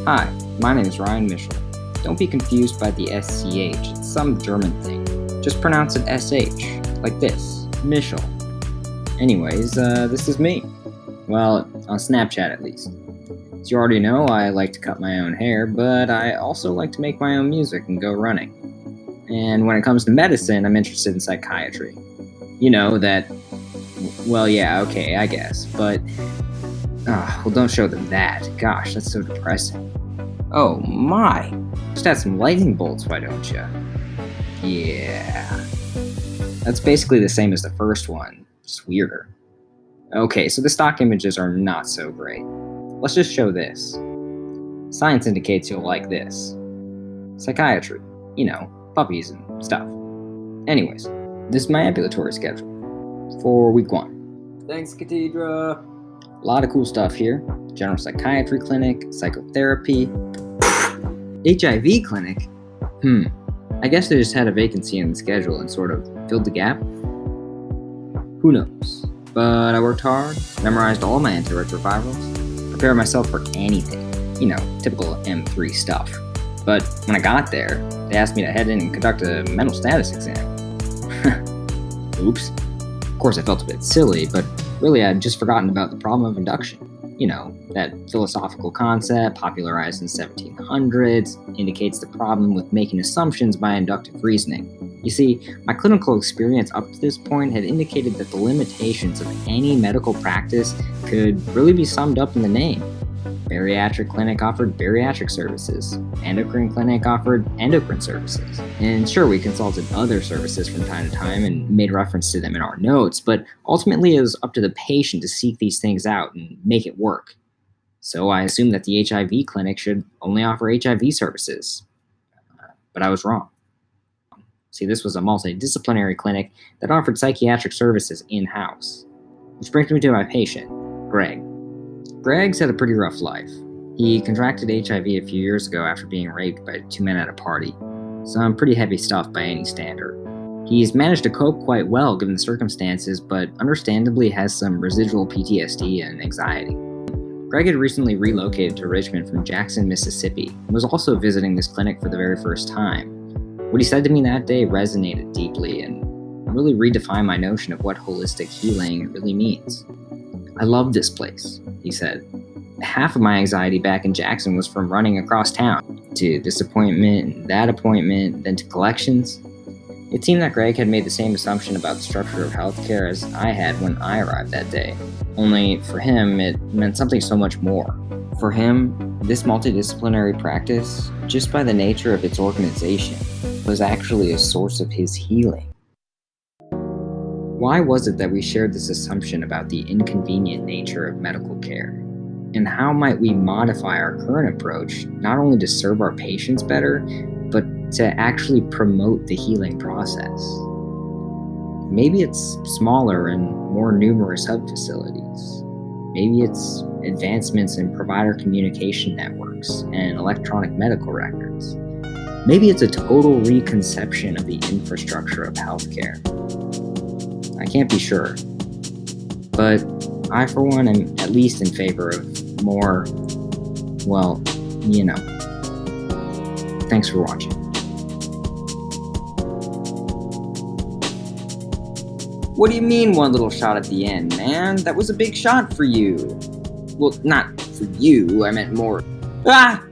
Hi, my name is Ryan Mischel. Don't be confused by the SCH, it's some German thing. Just pronounce it SH, like this, Mischel. Anyways, this is me. Well, on Snapchat at least. As you already know, I like to cut my own hair, but I also like to make my own music and go running. And when it comes to medicine, I'm interested in psychiatry. You know, well, yeah, okay, I guess, but well, don't show them that. Gosh, that's so depressing. Oh my! Just add some lightning bolts, why don't you? Yeah. That's basically the same as the first one, just weirder. Okay, so the stock images are not so great. Let's just show this. Science indicates you'll like this. Psychiatry, puppies and stuff. Anyways, this is my ambulatory schedule for week 1. Thanks, Cathedra. A lot of cool stuff here. General psychiatry clinic, psychotherapy, HIV clinic. I guess they just had a vacancy in the schedule and sort of filled the gap. Who knows? But I worked hard, memorized all my antiretrovirals, prepared myself for anything. Typical M3 stuff. But when I got there, they asked me to head in and conduct a mental status exam. Oops. Of course, I felt a bit silly, but really I'd just forgotten about the problem of induction. That philosophical concept popularized in the 1700s indicates the problem with making assumptions by inductive reasoning. You see, my clinical experience up to this point had indicated that the limitations of any medical practice could really be summed up in the name. Bariatric clinic offered bariatric services. Endocrine clinic offered endocrine services. And sure, we consulted other services from time to time and made reference to them in our notes, but ultimately it was up to the patient to seek these things out and make it work. So I assumed that the HIV clinic should only offer HIV services. But I was wrong. See, this was a multidisciplinary clinic that offered psychiatric services in-house. Which brings me to my patient, Greg. Greg's had a pretty rough life. He contracted HIV a few years ago after being raped by 2 men at a party. Some pretty heavy stuff by any standard. He's managed to cope quite well given the circumstances, but understandably has some residual PTSD and anxiety. Greg had recently relocated to Richmond from Jackson, Mississippi, and was also visiting this clinic for the very first time. What he said to me that day resonated deeply and really redefined my notion of what holistic healing really means. I love this place, he said. Half of my anxiety back in Jackson was from running across town, to this appointment and that appointment, then to collections. It seemed that Greg had made the same assumption about the structure of healthcare as I had when I arrived that day. Only for him, it meant something so much more. For him, this multidisciplinary practice, just by the nature of its organization, was actually a source of his healing. Why was it that we shared this assumption about the inconvenient nature of medical care? And how might we modify our current approach, not only to serve our patients better, but to actually promote the healing process? Maybe it's smaller and more numerous hub facilities. Maybe it's advancements in provider communication networks and electronic medical records. Maybe it's a total reconception of the infrastructure of healthcare. I can't be sure, but I, for one, am at least in favor of more, Thanks for watching. What do you mean one little shot at the end, man? That was a big shot for you. Well, not for you, I meant more. Ah!